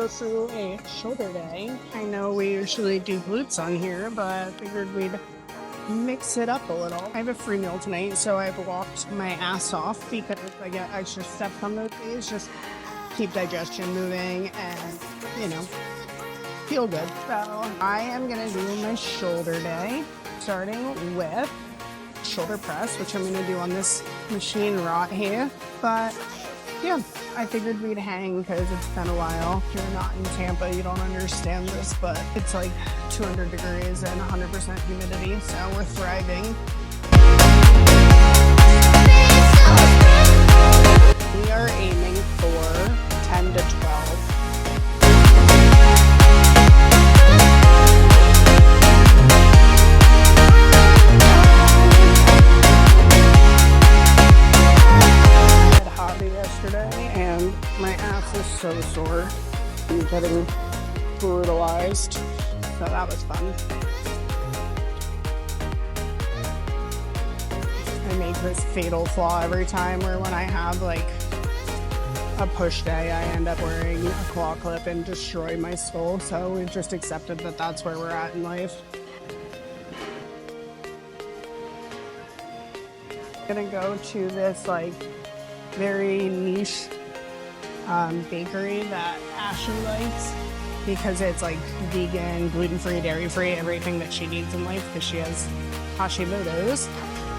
through a shoulder day. I know we usually do glutes on here, but I figured we'd mix it up a little. I have a free meal tonight, so I've walked my ass off because I get extra steps on those days. Just keep digestion moving and, you know, feel good. So I am gonna do my shoulder day, starting with shoulder press, which I'm gonna do on this machine right here. But yeah, I figured we'd hang because it's been a while. If you're not in Tampa, you don't understand this, but it's like 200 degrees and 100% humidity, so we're thriving. We are aiming for 10 to 12. And my ass is so sore. I'm getting brutalized, so that was fun. I make this fatal flaw every time where when I have like a push day, I end up wearing a claw clip and destroy my skull, so we've just accepted that that's where we're at in life. I'm gonna go to this like very niche bakery that Ashley likes because it's like vegan, gluten-free, dairy-free, everything that she needs in life because she has Hashimoto's.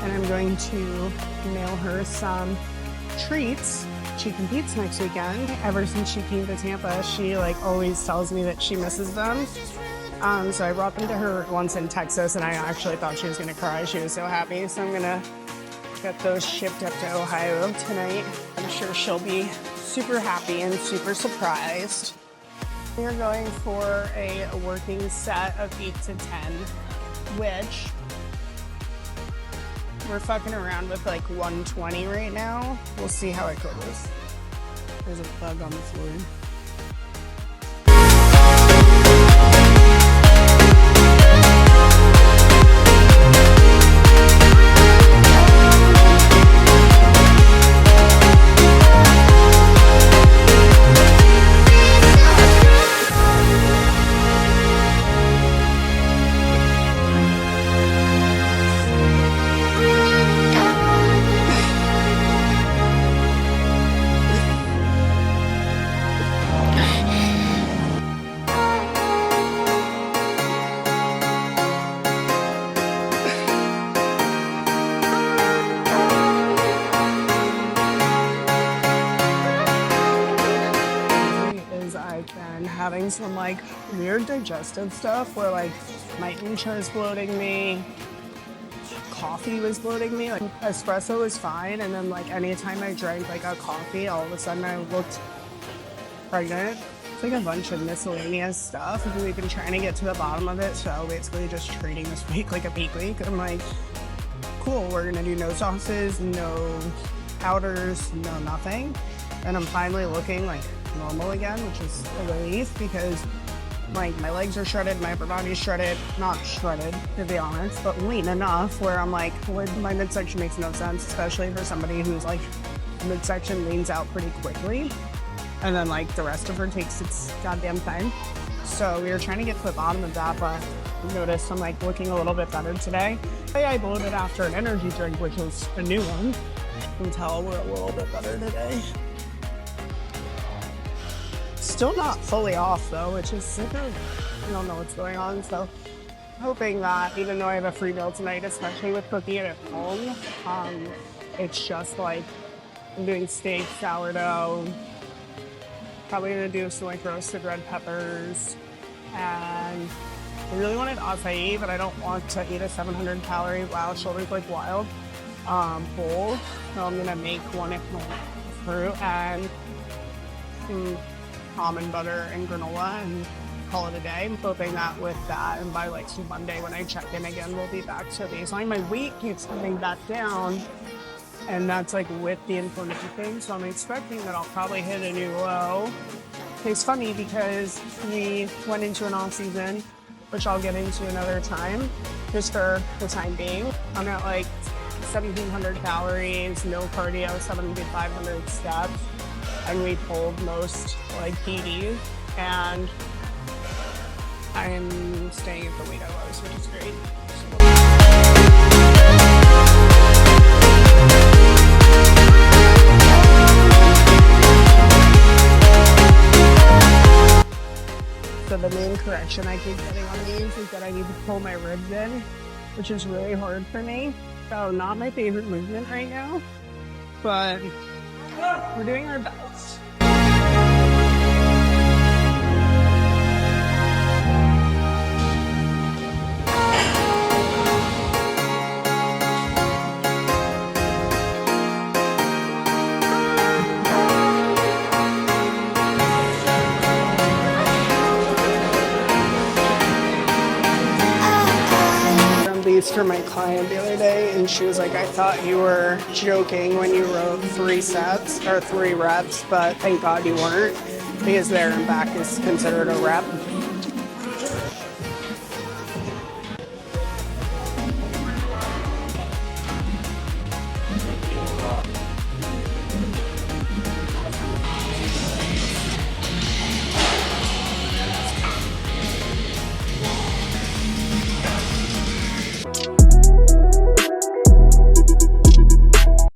And I'm going to mail her some treats. She competes next weekend. Ever since she came to Tampa, she like always tells me that she misses them. So I brought them to her once in Texas and I actually thought she was gonna cry. She was so happy. So I'm gonna get those shipped up to Ohio tonight. I'm sure she'll be super happy and super surprised. We're going for a working set of 8 to 10, which we're fucking around with like 120 right now. We'll see how it goes. There's a bug on the floor. Having some like weird digestive stuff where like my intro is bloating me, coffee was bloating me, like espresso is fine, and then like anytime I drank like a coffee, all of a sudden I looked pregnant. It's like a bunch of miscellaneous stuff and we've been trying to get to the bottom of it, so basically just treating this week like a peak week. I'm like, cool, we're gonna do no sauces, no powders, no nothing, and I'm finally looking like normal again, which is a relief because like my legs are shredded, my upper body's shredded, not shredded to be honest, but lean enough where I'm like, my midsection makes no sense, especially for somebody who's like midsection leans out pretty quickly, and then like the rest of her takes its goddamn time. So we were trying to get to the bottom of that, but I noticed I'm like looking a little bit better today. I bloated after an energy drink, which was a new one. You can tell we're a little bit better today. Still not fully off though, which is super, I don't know what's going on, so hoping that even though I have a free meal tonight, especially with cooking it at home, it's just like I'm doing steak, sourdough, probably gonna do some like roasted red peppers, and I really wanted acai, but I don't want to eat a 700 calorie wow shoulders like wild bowl, so I'm gonna make one with fruit and some almond butter and granola and call it a day. I'm hoping that with that, and by like Monday when I check in again, we'll be back to baseline. My weight keeps coming back down, and that's like with the inflammation, so I'm expecting that I'll probably hit a new low. It's funny because we went into an off season, which I'll get into another time, just for the time being. I'm at like 1,700 calories, no cardio, 7,500 steps, and we pulled most like PDs. and I'm staying at the weight I was, which is great. So the main correction I keep getting on these is that I need to pull my ribs in, which is really hard for me. So not my favorite movement right now, but we're doing our best. These for my client the other day, and she was like, I thought you were joking when you wrote 3 sets or 3 reps, but thank God you weren't, because there and back is considered a rep.